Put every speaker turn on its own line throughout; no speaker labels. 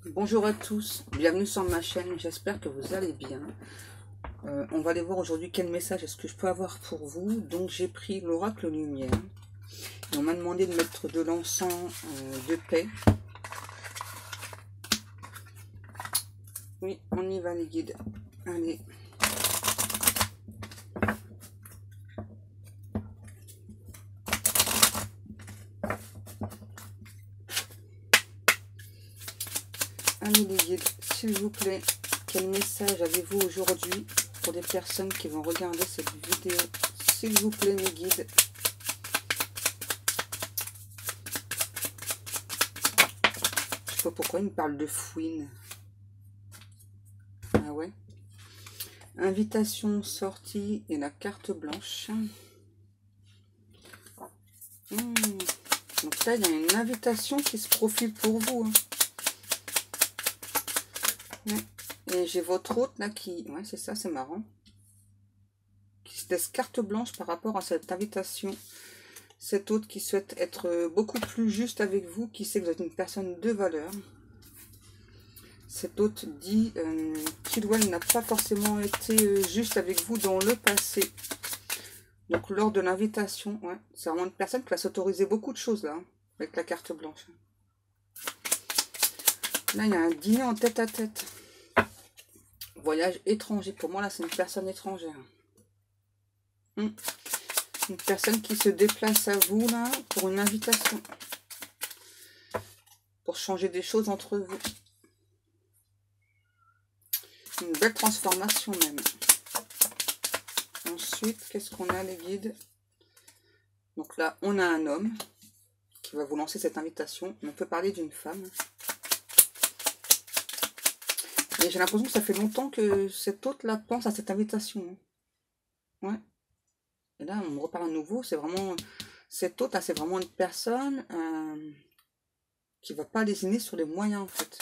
Bonjour à tous, bienvenue sur ma chaîne, j'espère que vous allez bien. On va aller voir aujourd'hui quel message est-ce que je peux avoir pour vous. Donc j'ai pris l'oracle lumière et on m'a demandé de mettre de l'encens de paix. Oui, on y va les guides, allez. Allez les guides, s'il vous plaît, quel message avez-vous aujourd'hui pour des personnes qui vont regarder cette vidéo? S'il vous plaît mes guides. Je sais pas pourquoi il me parle de fouine. Ah ouais. Invitation, sortie et la carte blanche. Donc là, il y a une invitation qui se profile pour vous. Hein. Ouais. Et j'ai votre hôte là qui... Ouais, c'est ça, c'est marrant. Qui se laisse carte blanche par rapport à cette invitation. Cet hôte qui souhaite être beaucoup plus juste avec vous, qui sait que vous êtes une personne de valeur. Cet hôte dit qu'il ou elle n'a pas forcément été juste avec vous dans le passé. Donc lors de l'invitation, ouais, c'est vraiment une personne qui va s'autoriser beaucoup de choses là, hein, avec la carte blanche. Là, il y a un dîner en tête à tête. Voyage étranger. Pour moi, là, c'est une personne étrangère. Une personne qui se déplace à vous, là, pour une invitation. Pour changer des choses entre vous. Une belle transformation, même. Ensuite, qu'est-ce qu'on a, les guides? Donc là, on a un homme qui va vous lancer cette invitation. On peut parler d'une femme. Et j'ai l'impression que ça fait longtemps que cet hôte-là pense à cette invitation. Ouais. Et là, on me reparle à nouveau. C'est vraiment... Cet hôte-là, c'est vraiment une personne qui va pas lésiner sur les moyens, en fait.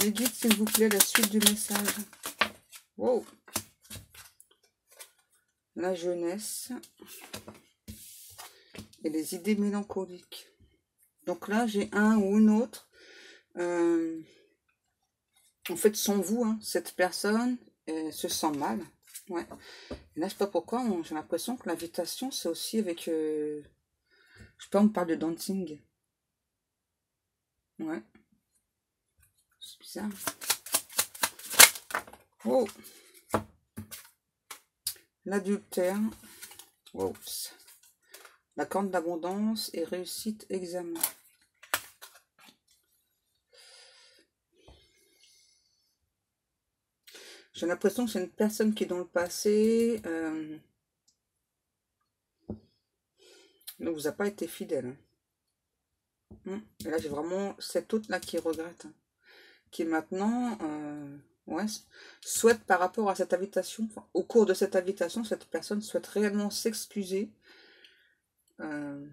Les guides, s'il vous plaît, la suite du message. Wow. La jeunesse et les idées mélancoliques. Donc là, j'ai un ou une autre. En fait, sans vous, hein, cette personne se sent mal. Ouais. Et là, je sais pas pourquoi, j'ai l'impression que l'invitation, c'est aussi avec... je sais pas, on me parle de dancing. Ouais. C'est bizarre. Oh. L'adultère. Oups. La corne d'abondance et réussite examen. J'ai l'impression que c'est une personne qui, dans le passé, ne vous a pas été fidèle. Et là, j'ai vraiment cet autre-là qui regrette. Qui maintenant, ouais, souhaite par rapport à cette invitation, enfin, au cours de cette invitation, cette personne souhaite réellement s'excuser. Ouais,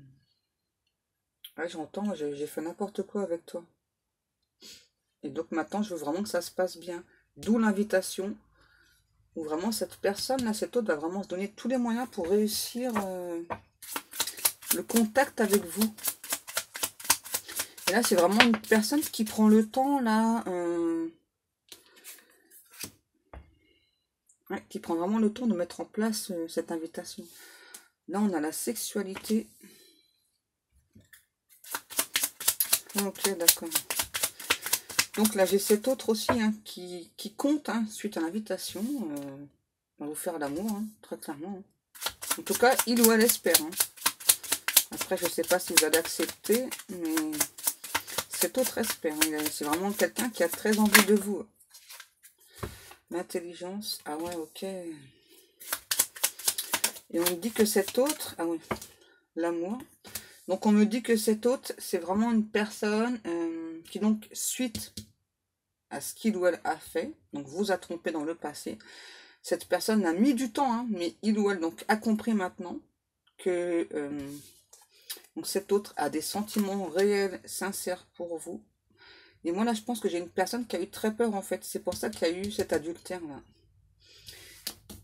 j'entends, j'ai fait n'importe quoi avec toi. Et donc maintenant, je veux vraiment que ça se passe bien. D'où l'invitation, où vraiment cette personne, là, cet autre, va vraiment se donner tous les moyens pour réussir le contact avec vous. Et là, c'est vraiment une personne qui prend le temps, là, ouais, qui prend vraiment le temps de mettre en place cette invitation. Là, on a la sexualité. Ok, d'accord. Donc là, j'ai cet autre aussi hein, qui compte, hein, suite à l'invitation, va vous faire l'amour, hein, très clairement. Hein. En tout cas, il ou elle espère. Hein. Après, je ne sais pas si vous allez accepter, mais cet autre espère. Hein. C'est vraiment quelqu'un qui a très envie de vous. L'intelligence, ah ouais, ok. Et on me dit que cet autre, ah oui, l'amour. Donc on me dit que cet autre, c'est vraiment une personne qui donc, suite à ce qu'il ou elle a fait, donc vous a trompé dans le passé, cette personne a mis du temps, hein, mais il ou elle donc a compris maintenant que donc cet autre a des sentiments réels, sincères pour vous. Et moi là, je pense que j'ai une personne qui a eu très peur en fait. C'est pour ça qu'il y a eu cet adultère là.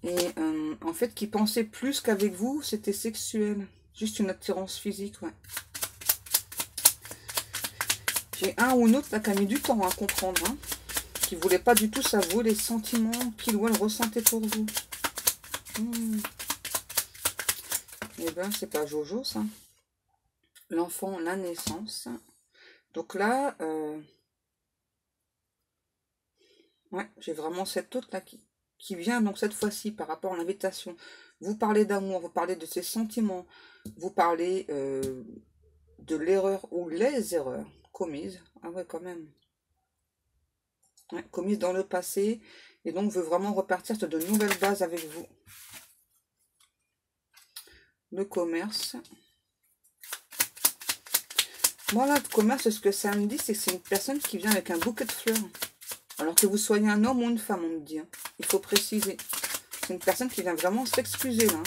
Et en fait, qui pensait plus qu'avec vous, c'était sexuel. Juste une attirance physique, ouais. J'ai un ou une autre là qui a mis du temps à comprendre, hein, qui voulait pas du tout s'avouer les sentiments qu'il ou elle ressentait pour vous. Eh ben, c'est pas Jojo, ça. L'enfant, la naissance. Donc là, ouais, j'ai vraiment cette autre là qui vient, donc cette fois-ci, par rapport à l'invitation. Vous parlez d'amour, vous parlez de ses sentiments, vous parlez de l'erreur ou les erreurs commises. Ah ouais, quand même. Ouais, commises dans le passé. Et donc, veut vraiment repartir sur de nouvelles bases avec vous. Le commerce. Voilà, le commerce, ce que ça me dit, c'est que c'est une personne qui vient avec un bouquet de fleurs. Alors que vous soyez un homme ou une femme, on me dit. Hein. Il faut préciser. C'est une personne qui vient vraiment s'excuser, là.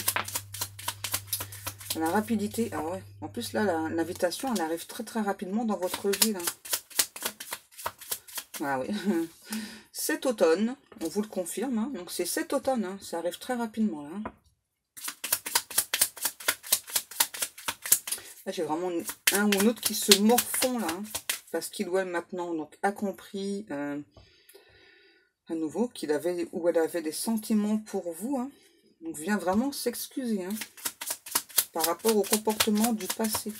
La rapidité. Ah ouais. En plus, là, l'invitation, elle arrive très très rapidement dans votre vie, là. Ah oui. Cet automne, on vous le confirme. Hein. Donc, c'est cet automne. Hein. Ça arrive très rapidement, là. Là, j'ai vraiment un ou une autre qui se morfond, là. Hein, parce qu'il ou elle, maintenant, donc, a compris... à nouveau, qu'il avait ou elle avait des sentiments pour vous, hein. Donc vient vraiment s'excuser, hein, par rapport au comportement du passé.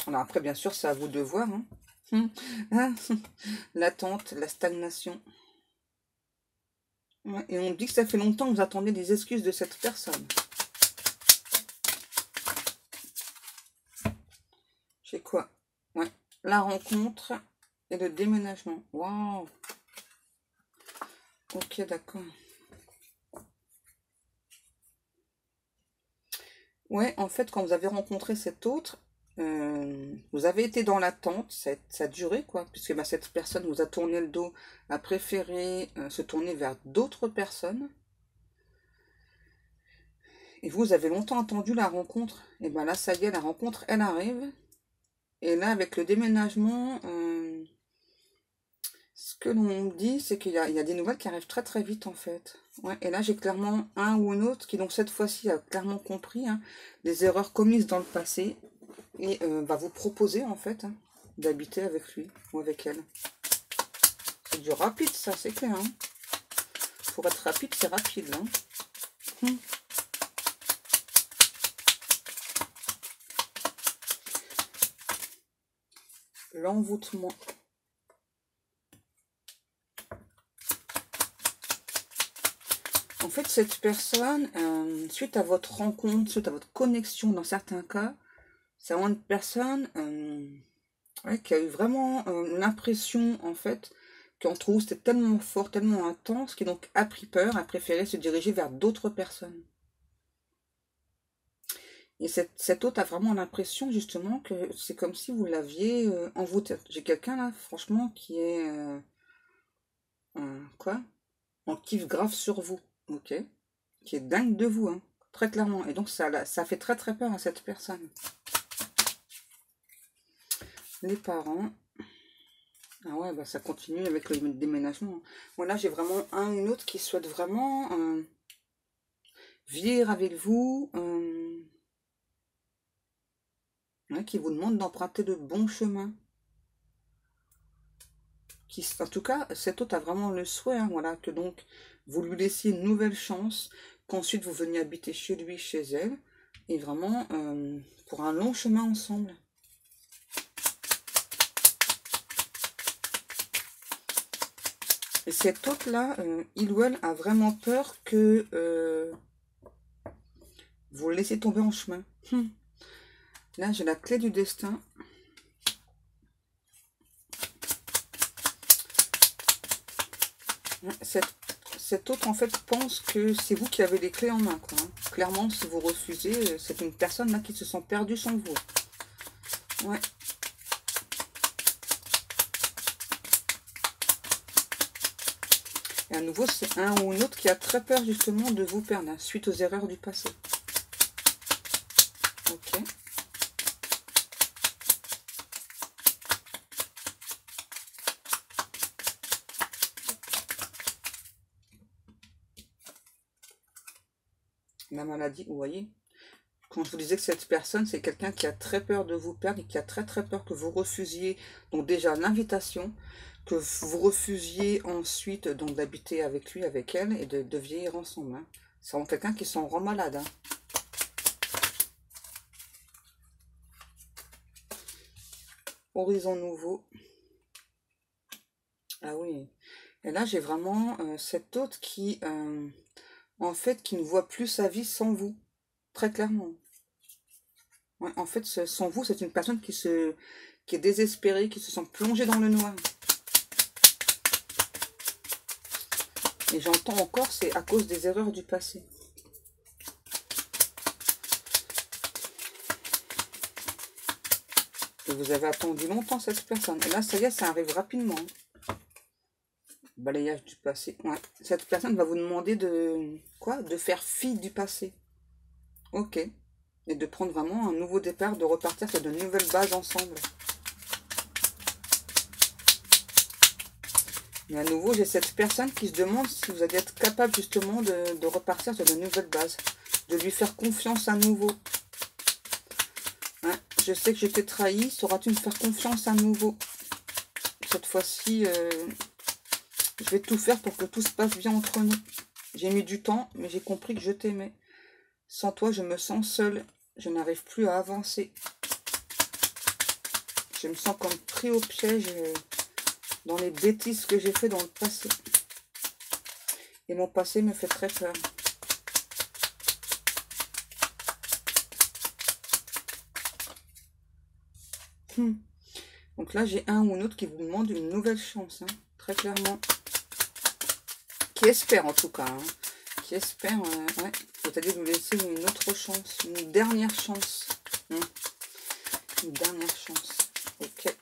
Alors après, bien sûr, c'est à vous de voir. Hein. L'attente, la stagnation. Ouais, et on dit que ça fait longtemps que vous attendez des excuses de cette personne. J'ai quoi? Ouais, la rencontre et le déménagement. Waouh! Ok, d'accord. Ouais, en fait, quand vous avez rencontré cet autre, vous avez été dans l'attente, ça a duré, quoi, puisque bah, cette personne vous a tourné le dos, a préféré se tourner vers d'autres personnes, et vous avez longtemps attendu la rencontre, et ben là, ça y est, la rencontre, elle arrive, et là, avec le déménagement, ce que l'on dit, c'est qu'il y a des nouvelles qui arrivent très très vite, en fait. Ouais, et là, j'ai clairement un ou une autre qui, donc, cette fois-ci, a clairement compris hein, les erreurs commises dans le passé, et va vous proposer en fait hein, d'habiter avec lui ou avec elle. C'est du rapide ça, c'est clair. Hein. Pour être rapide, c'est rapide. Hein. L'envoûtement. En fait, cette personne, suite à votre rencontre, suite à votre connexion dans certains cas, c'est vraiment une personne ouais, qui a eu vraiment l'impression, en fait, qu'entre vous, c'était tellement fort, tellement intense, qui donc a pris peur, a préféré se diriger vers d'autres personnes. Et cette autre a vraiment l'impression, justement, que c'est comme si vous l'aviez envoûté. J'ai quelqu'un, là, franchement, qui est... quoi? En kiffe grave sur vous, ok? Qui est dingue de vous, hein, très clairement. Et donc, ça fait très très peur à cette personne. Les parents. Ah ouais, bah ça continue avec le déménagement. Voilà, j'ai vraiment un ou une autre qui souhaite vraiment vivre avec vous, ouais, qui vous demande d'emprunter le bon chemin. En tout cas, cet autre a vraiment le souhait, hein, voilà, que donc vous lui laissiez une nouvelle chance, qu'ensuite vous veniez habiter chez lui, chez elle, et vraiment pour un long chemin ensemble. Et cet autre-là, il ou elle a vraiment peur que vous le laissiez tomber en chemin. Là, j'ai la clé du destin. Cet autre, en fait, pense que c'est vous qui avez les clés en main, quoi. Hein. Clairement, si vous refusez, c'est une personne là qui se sent perdue sans vous. Ouais. Et à nouveau, c'est un ou une autre qui a très peur, justement, de vous perdre, hein, suite aux erreurs du passé. Ok. la maladie, vous voyez. Quand je vous disais que cette personne, c'est quelqu'un qui a très peur de vous perdre et qui a très peur que vous refusiez, donc déjà l'invitation, que vous refusiez ensuite donc d'habiter avec lui, avec elle, et de vieillir ensemble. Hein. C'est vraiment quelqu'un qui s'en rend malade. Hein. Horizon nouveau. Ah oui. Et là, j'ai vraiment cet autre qui, en fait, qui ne voit plus sa vie sans vous. Très clairement. Ouais, en fait, sans vous, c'est une personne qui est désespérée, qui se sent plongée dans le noir. Et j'entends encore, c'est à cause des erreurs du passé. Et vous avez attendu longtemps cette personne. Et là, ça y est, ça arrive rapidement. Balayage du passé. Ouais. Cette personne va vous demander de... Quoi? De faire fi du passé. Ok. Et de prendre vraiment un nouveau départ, de repartir sur de nouvelles bases ensemble. Et à nouveau, j'ai cette personne qui se demande si vous allez être capable justement de repartir sur de nouvelles bases. De lui faire confiance à nouveau. Hein, je sais que j'étais trahi, sauras-tu me faire confiance à nouveau? Cette fois-ci, je vais tout faire pour que tout se passe bien entre nous. J'ai mis du temps, mais j'ai compris que je t'aimais. Sans toi, je me sens seule. Je n'arrive plus à avancer. Je me sens comme pris au piège dans les bêtises que j'ai fait dans le passé. Et mon passé me fait très peur. Donc là, j'ai un ou une autre qui vous demande une nouvelle chance. Hein, très clairement. Qui espère en tout cas. Hein, qui espère, ouais, vous allez nous laisser une autre chance. Une dernière chance. Une dernière chance. Ok.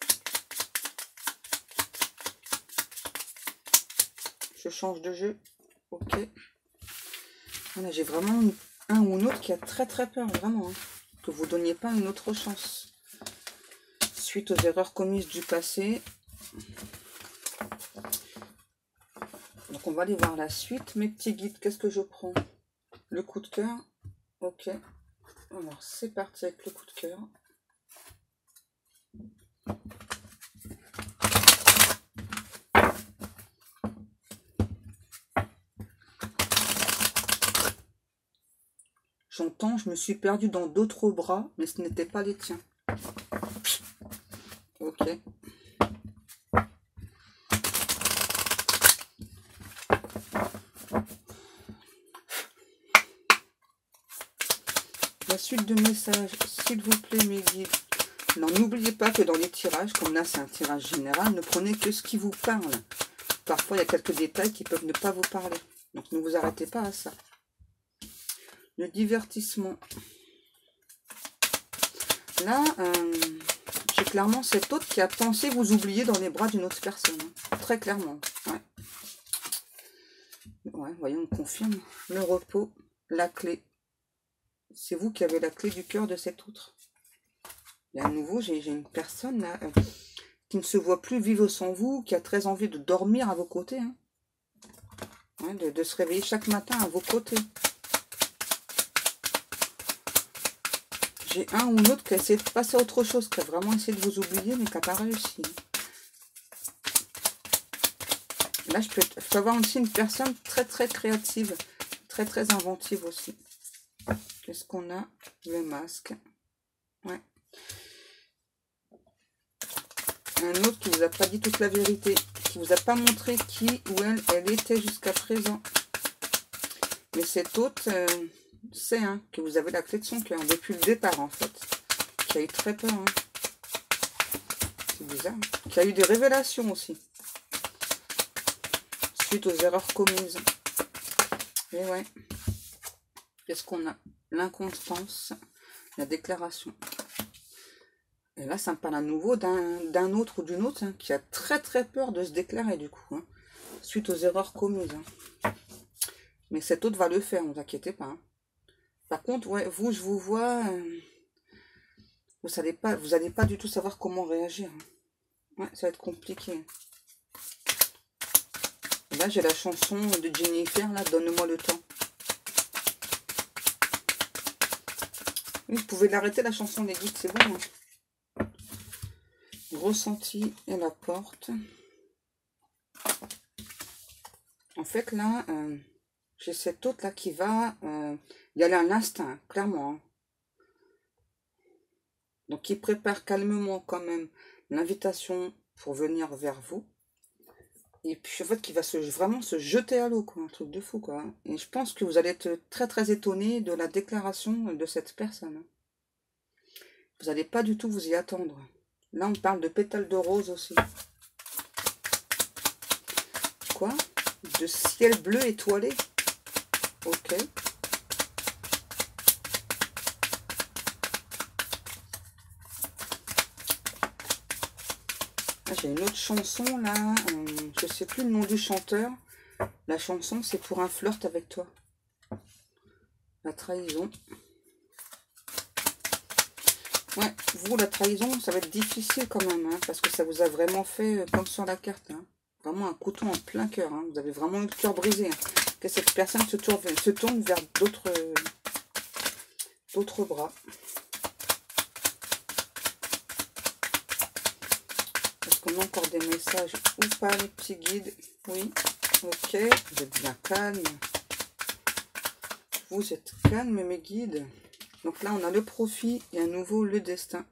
Je change de jeu. Ok. Voilà, j'ai vraiment un ou une autre qui a très peur, vraiment. Hein, que vous ne donniez pas une autre chance. Suite aux erreurs commises du passé. Donc on va aller voir la suite. Mes petits guides, qu'est-ce que je prends? Le coup de cœur. Ok. Alors c'est parti avec le coup de cœur. J'entends, je me suis perdue dans d'autres bras, mais ce n'était pas les tiens. Ok. La suite de messages, s'il vous plaît, mes guides. Alors, n'oubliez pas que dans les tirages, comme là, c'est un tirage général, ne prenez que ce qui vous parle. Parfois, il y a quelques détails qui peuvent ne pas vous parler. Donc, ne vous arrêtez pas à ça. Le divertissement. Là, j'ai clairement cet autre qui a pensé vous oublier dans les bras d'une autre personne. Hein. Très clairement. Ouais. Ouais, voyons, on confirme. Le repos, la clé. C'est vous qui avez la clé du cœur de cet autre. Et à nouveau, j'ai une personne là, qui ne se voit plus vivre sans vous, qui a très envie de dormir à vos côtés. Hein. Ouais, de se réveiller chaque matin à vos côtés. J'ai un ou l'autre qui a essayé de passer à autre chose, qui a vraiment essayé de vous oublier, mais qui n'a pas réussi. Là, je peux avoir aussi une personne très créative, très inventive aussi. Qu'est-ce qu'on a? Le masque. Ouais. Un autre qui vous a pas dit toute la vérité, qui vous a pas montré qui ou elle était jusqu'à présent. Mais cet autre, c'est hein, que vous avez la clé de son cœur, depuis le départ en fait. Qui a eu très peur. Hein. C'est bizarre. Qui a eu des révélations aussi. Suite aux erreurs commises. Et ouais. Qu'est-ce qu'on a? L'inconstance, la déclaration. Et là, ça me parle à nouveau d'un autre ou d'une autre hein, qui a très peur de se déclarer du coup. Hein, suite aux erreurs commises. Hein. Mais cet autre va le faire, ne vous inquiétez pas. Hein. Par contre, ouais, vous, je vous vois, vous n'allez pas du tout savoir comment réagir. Hein. Ouais, ça va être compliqué. Là, j'ai la chanson de Jennifer, là, Donne-moi le temps. Oui, vous pouvez l'arrêter la chanson, les guides, c'est bon. Hein. Ressenti et la porte. En fait, là, j'ai cette autre là qui va y aller à l'instinct, clairement. Hein. Donc, il prépare calmement quand même l'invitation pour venir vers vous. Et puis, en fait, qui va vraiment se jeter à l'eau, quoi. Un truc de fou, quoi. Et je pense que vous allez être très, très étonné de la déclaration de cette personne. Vous n'allez pas du tout vous y attendre. Là, on parle de pétales de rose aussi. Quoi? De ciel bleu étoilé. Ok. J'ai une autre chanson là, je sais plus le nom du chanteur. La chanson c'est pour un flirt avec toi. La trahison. Ouais, vous la trahison ça va être difficile quand même, hein, parce que ça vous a vraiment fait comme sur la carte. Hein, vraiment un couteau en plein cœur. Hein, vous avez vraiment eu le cœur brisé. Hein, que cette personne se tourne vers d'autres bras. Est-ce qu'on a encore des messages ou pas, les petits guides? Oui. Ok, vous êtes bien calme. Vous êtes calme, mes guides. Donc là, on a le profit et à nouveau le destin.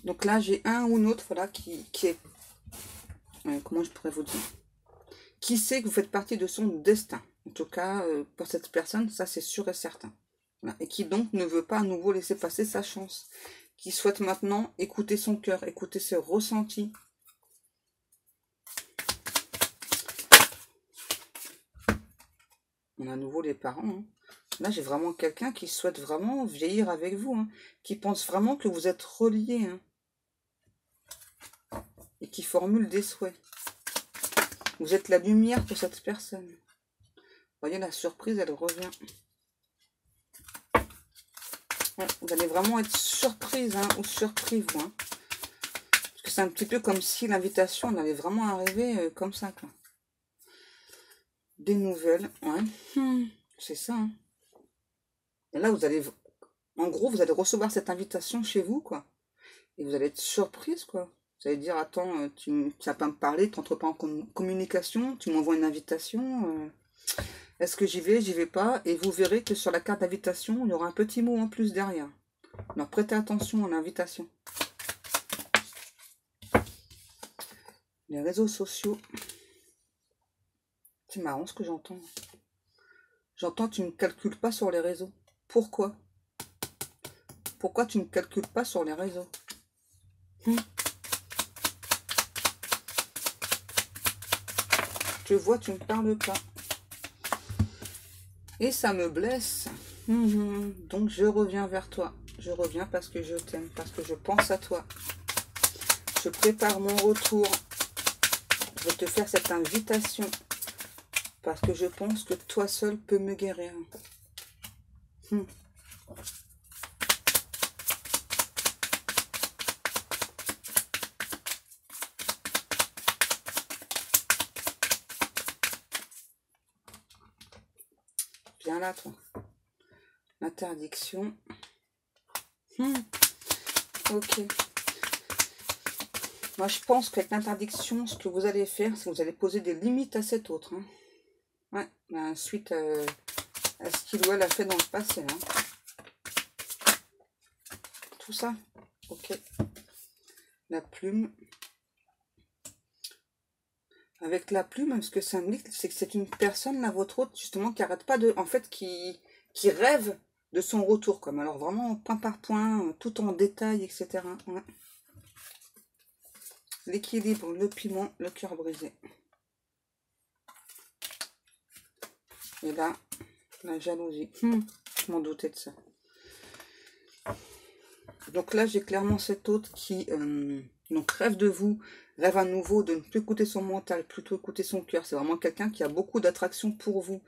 Donc là, j'ai un ou une autre, voilà, qui est... comment je pourrais vous dire? Qui sait que vous faites partie de son destin. En tout cas, pour cette personne, ça c'est sûr et certain. Voilà. Et qui donc ne veut pas à nouveau laisser passer sa chance. Qui souhaite maintenant écouter son cœur, écouter ses ressentis. On a à nouveau les parents. Hein. Là, j'ai vraiment quelqu'un qui souhaite vraiment vieillir avec vous. Hein, qui pense vraiment que vous êtes reliés. Hein, et qui formule des souhaits. Vous êtes la lumière pour cette personne. Vous voyez, la surprise, elle revient. Ouais, vous allez vraiment être surprise, hein, ou surpris, vous. Hein. Parce que c'est un petit peu comme si l'invitation, elle allait vraiment arriver comme ça, quoi. Des nouvelles, ouais. C'est ça. Hein. Et là, vous allez... En gros, vous allez recevoir cette invitation chez vous, quoi. Et vous allez être surprise, quoi. Vous allez dire, attends, tu vas pas me parler, tu n'entres pas en communication, tu m'envoies une invitation. Est-ce que j'y vais pas? Et vous verrez que sur la carte d'invitation, il y aura un petit mot en plus derrière. Alors, prêtez attention à l'invitation. Les réseaux sociaux. C'est marrant ce que j'entends. J'entends, tu ne calcules pas sur les réseaux. Pourquoi? Pourquoi tu ne calcules pas sur les réseaux? Je vois, tu ne parles pas. Et ça me blesse. Donc je reviens vers toi. Je reviens parce que je t'aime, parce que je pense à toi. Je prépare mon retour. Je vais te faire cette invitation. Parce que je pense que toi seul peux me guérir. Viens là, toi. L'interdiction. Ok. Moi, je pense qu'avec l'interdiction, ce que vous allez faire, c'est que vous allez poser des limites à cet autre. Hein. Ouais, suite à ce qu'il ou elle a fait dans le passé. Hein. Tout ça. Ok. La plume. Avec la plume, parce que ça me dit, c'est que c'est une personne, là, votre autre, justement, qui arrête pas de... En fait, qui rêve de son retour, comme alors vraiment point par point, tout en détail, etc. Ouais. L'équilibre, le piment, le cœur brisé. Et là, la jalousie. Je m'en doutais de ça. Donc là, j'ai clairement cet autre qui donc rêve de vous, rêve à nouveau de ne plus écouter son mental, plutôt écouter son cœur. C'est vraiment quelqu'un qui a beaucoup d'attraction pour vous,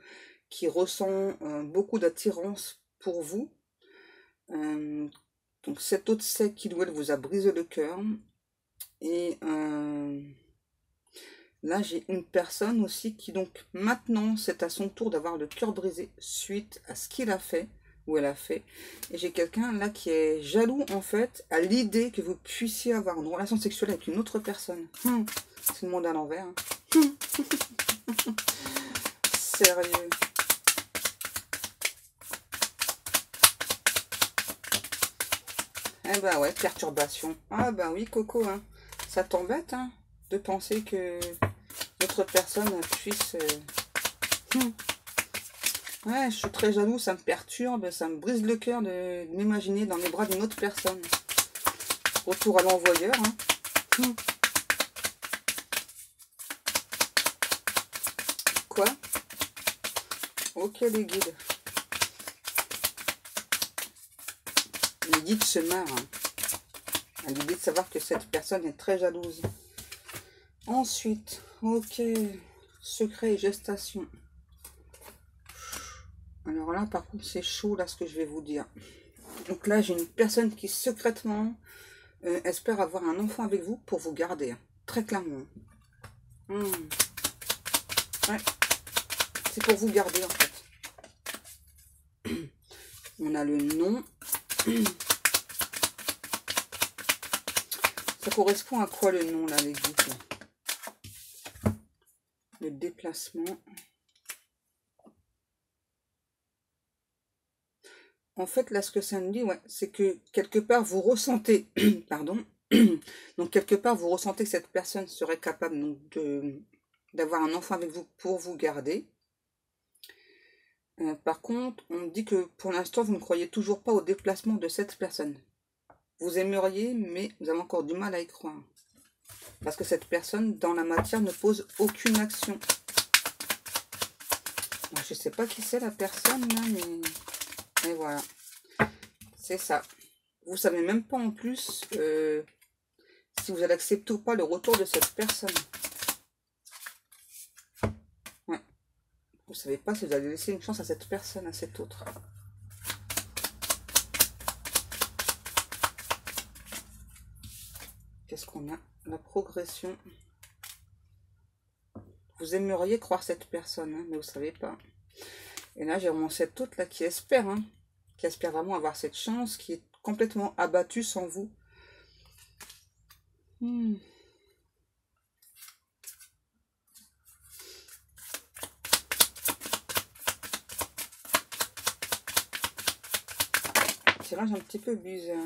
qui ressent beaucoup d'attirance pour vous. Donc cet autre sait qu'il ou elle vous a brisé le cœur. Et Là, j'ai une personne aussi qui, donc, maintenant, c'est à son tour d'avoir le cœur brisé suite à ce qu'il a fait, ou elle a fait. Et j'ai quelqu'un, là, qui est jaloux, en fait, à l'idée que vous puissiez avoir une relation sexuelle avec une autre personne. C'est le monde à l'envers. Hein. Sérieux. Eh ben ouais, perturbation. Ah ben oui, Coco, hein. Ça t'embête, hein, de penser que l'autre personne puisse... Ouais, je suis très jaloux, ça me perturbe, ça me brise le cœur de m'imaginer dans les bras d'une autre personne. Retour à l'envoyeur, hein. Quoi? Ok, les guides. Les guides se marrent, hein, à l'idée de savoir que cette personne est très jalouse. Ensuite, ok, secret et gestation. Alors là, par contre, c'est chaud, là, ce que je vais vous dire. Donc là, j'ai une personne qui, secrètement, espère avoir un enfant avec vous pour vous garder. Hein, très clairement. Ouais. C'est pour vous garder, en fait. On a le nom. Ça correspond à quoi, le nom, là, les guides? Le déplacement. En fait, là, ce que ça me dit, ouais, c'est que quelque part, vous ressentez, pardon, donc quelque part, vous ressentez que cette personne serait capable donc, d'avoir un enfant avec vous pour vous garder. Par contre, on me dit que pour l'instant, vous ne croyez toujours pas au déplacement de cette personne. Vous aimeriez, mais vous avez encore du mal à y croire. Parce que cette personne, dans la matière, ne pose aucune action. Alors, je ne sais pas qui c'est la personne, là, mais... Et voilà, c'est ça. Vous savez même pas en plus si vous allez accepter ou pas le retour de cette personne. Ouais. Vous savez pas si vous allez laisser une chance à cette personne, à cette autre. Qu'est-ce qu'on a? La progression. Vous aimeriez croire cette personne, hein, mais vous savez pas. Et là, j'ai vraiment cette autre là qui espère, hein, qui espère vraiment avoir cette chance, qui est complètement abattue sans vous. Tirage un petit peu bizarre.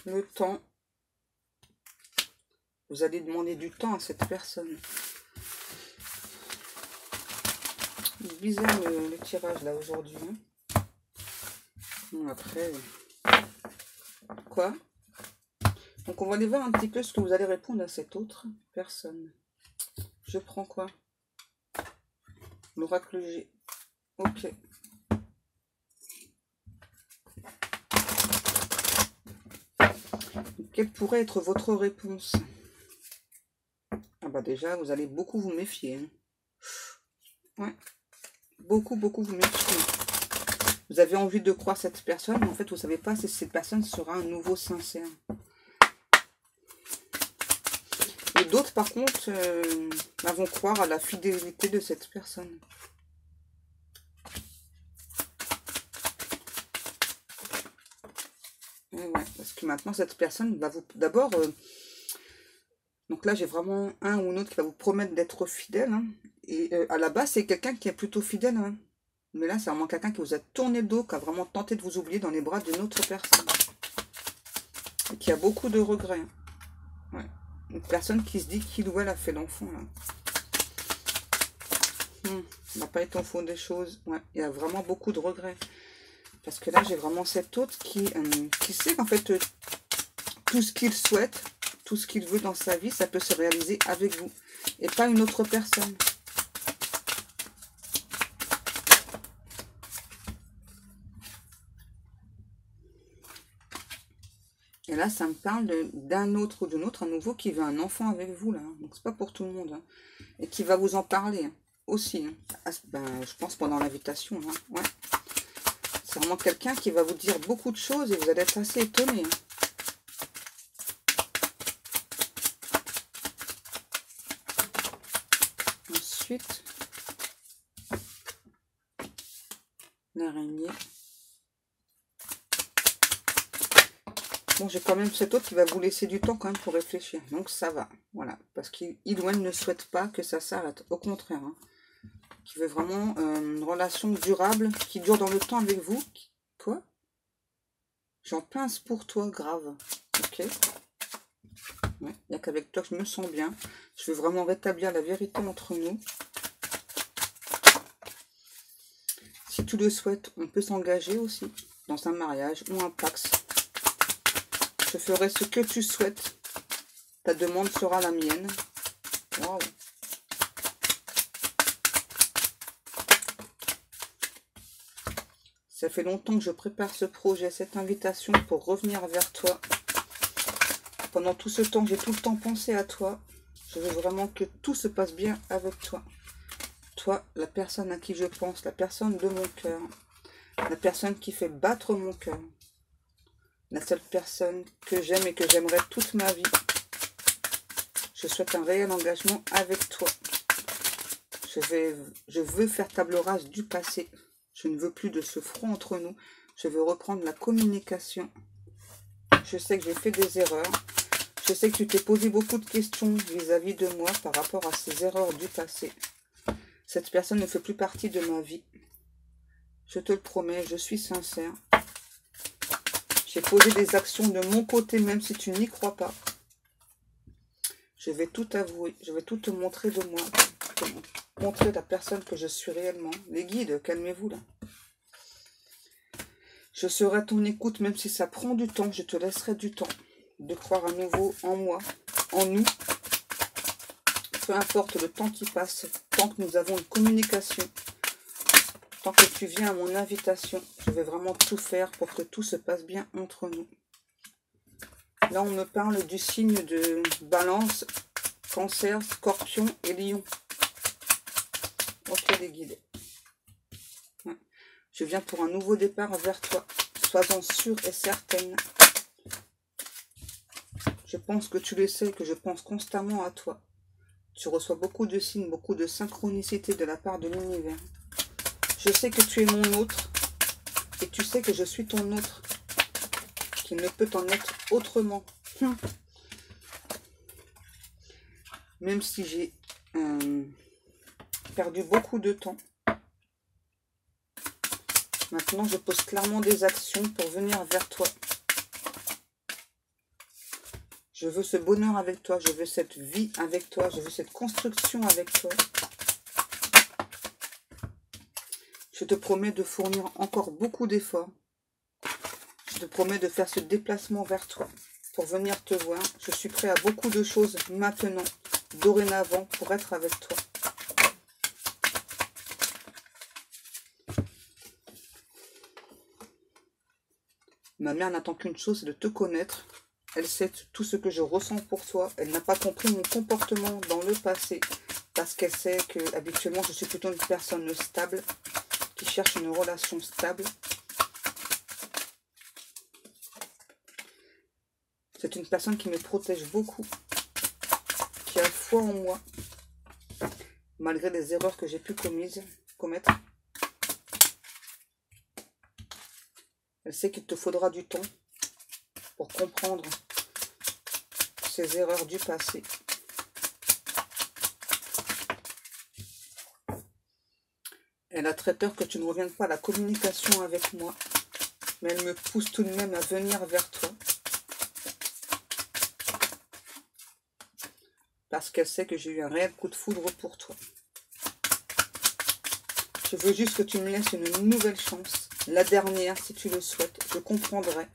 Le temps. Vous allez demander du temps à cette personne. Bizarre le tirage là aujourd'hui. Hein. Bon, après. Quoi? Donc on va aller voir un petit peu ce que vous allez répondre à cette autre personne. Je prends quoi? L'oracle G. Ok. Quelle pourrait être votre réponse? Ah bah déjà, vous allez beaucoup vous méfier. Hein. Ouais. Beaucoup vous méfier. Vous avez envie de croire cette personne, mais en fait, vous ne savez pas si cette personne sera un nouveau sincère. Et d'autres, par contre, vont croire à la fidélité de cette personne. Et ouais, parce que maintenant, cette personne va vous... D'abord, donc là, j'ai vraiment un ou une autre qui va vous promettre d'être fidèle. Hein. Et à la base, c'est quelqu'un qui est plutôt fidèle. Hein. Mais là, c'est vraiment quelqu'un qui vous a tourné le dos, qui a vraiment tenté de vous oublier dans les bras d'une autre personne. Et qui a beaucoup de regrets. Ouais. Une personne qui se dit qu'il ou elle a fait l'enfant. On n'a pas été au fond des choses. Ouais. Il y a vraiment beaucoup de regrets. Parce que là, j'ai vraiment cet autre qui sait qu'en fait, tout ce qu'il souhaite, tout ce qu'il veut dans sa vie, ça peut se réaliser avec vous. Et pas une autre personne. Et là, ça me parle d'un autre ou d'une autre, à nouveau, qui veut un enfant avec vous, là. Donc, c'est pas pour tout le monde. Hein. Et qui va vous en parler, hein, aussi. Hein. Ben, je pense pendant l'invitation, là. Ouais. C'est vraiment quelqu'un qui va vous dire beaucoup de choses et vous allez être assez étonné. Hein. Ensuite, l'araignée. Bon, j'ai quand même cet autre qui va vous laisser du temps quand même pour réfléchir. Donc ça va, voilà. Parce qu'il ou elle ne souhaite pas que ça s'arrête. Au contraire, hein. Qui veut vraiment une relation durable, qui dure dans le temps avec vous. Quoi? J'en pince pour toi, grave. Ok. Ouais, il n'y a qu'avec toi que je me sens bien. Je veux vraiment rétablir la vérité entre nous. Si tu le souhaites, on peut s'engager aussi dans un mariage ou un pax. Je ferai ce que tu souhaites. Ta demande sera la mienne. Waouh. Ça fait longtemps que je prépare ce projet, cette invitation pour revenir vers toi. Pendant tout ce temps, j'ai tout le temps pensé à toi. Je veux vraiment que tout se passe bien avec toi. Toi, la personne à qui je pense, la personne de mon cœur. La personne qui fait battre mon cœur. La seule personne que j'aime et que j'aimerais toute ma vie. Je souhaite un réel engagement avec toi. Je veux faire table rase du passé. Je ne veux plus de ce front entre nous. Je veux reprendre la communication. Je sais que j'ai fait des erreurs. Je sais que tu t'es posé beaucoup de questions vis-à-vis de moi par rapport à ces erreurs du passé. Cette personne ne fait plus partie de ma vie. Je te le promets, je suis sincère. J'ai posé des actions de mon côté, même si tu n'y crois pas. Je vais tout avouer, je vais tout te montrer de moi. Te montrer la personne que je suis réellement. Les guides, calmez-vous là. Je serai à ton écoute, même si ça prend du temps, je te laisserai du temps de croire à nouveau en moi, en nous. Peu importe le temps qui passe, tant que nous avons une communication, tant que tu viens à mon invitation, je vais vraiment tout faire pour que tout se passe bien entre nous. Là, on me parle du signe de Balance, Cancer, Scorpion et Lion. Ok, les guides. Ouais. Je viens pour un nouveau départ vers toi. Sois-en sûre et certaine. Je pense que tu le sais, que je pense constamment à toi. Tu reçois beaucoup de signes, beaucoup de synchronicité de la part de l'univers. Je sais que tu es mon autre. Et tu sais que je suis ton autre. Qu'il ne peut en être autrement. Même si j'ai perdu beaucoup de temps. Maintenant, je pose clairement des actions pour venir vers toi. Je veux ce bonheur avec toi. Je veux cette vie avec toi. Je veux cette construction avec toi. Je te promets de fournir encore beaucoup d'efforts. Je te promets de faire ce déplacement vers toi pour venir te voir. Je suis prêt à beaucoup de choses maintenant, dorénavant, pour être avec toi. Ma mère n'attend qu'une chose, c'est de te connaître. Elle sait tout ce que je ressens pour toi. Elle n'a pas compris mon comportement dans le passé parce qu'elle sait que habituellement je suis plutôt une personne stable qui cherche une relation stable. C'est une personne qui me protège beaucoup, qui a foi en moi, malgré les erreurs que j'ai pu commettre. Elle sait qu'il te faudra du temps pour comprendre ces erreurs du passé. Elle a très peur que tu ne reviennes pas à la communication avec moi, mais elle me pousse tout de même à venir vers toi. Parce qu'elle sait que j'ai eu un réel coup de foudre pour toi. Je veux juste que tu me laisses une nouvelle chance. La dernière, si tu le souhaites. Je comprendrai.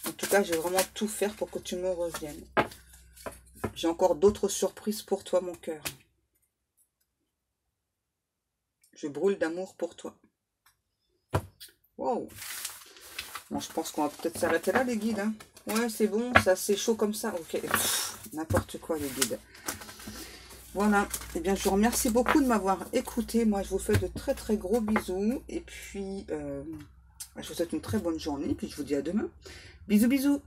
En tout cas, je vais vraiment tout faire pour que tu me reviennes. J'ai encore d'autres surprises pour toi, mon cœur. Je brûle d'amour pour toi. Wow. Bon, je pense qu'on va peut-être s'arrêter là, les guides. Hein. Ouais, c'est bon, ça c'est chaud comme ça. Ok, n'importe quoi, les guides. Voilà. Eh bien, je vous remercie beaucoup de m'avoir écouté. Moi, je vous fais de très très gros bisous. Et puis, je vous souhaite une très bonne journée. Puis, je vous dis à demain. Bisous, bisous.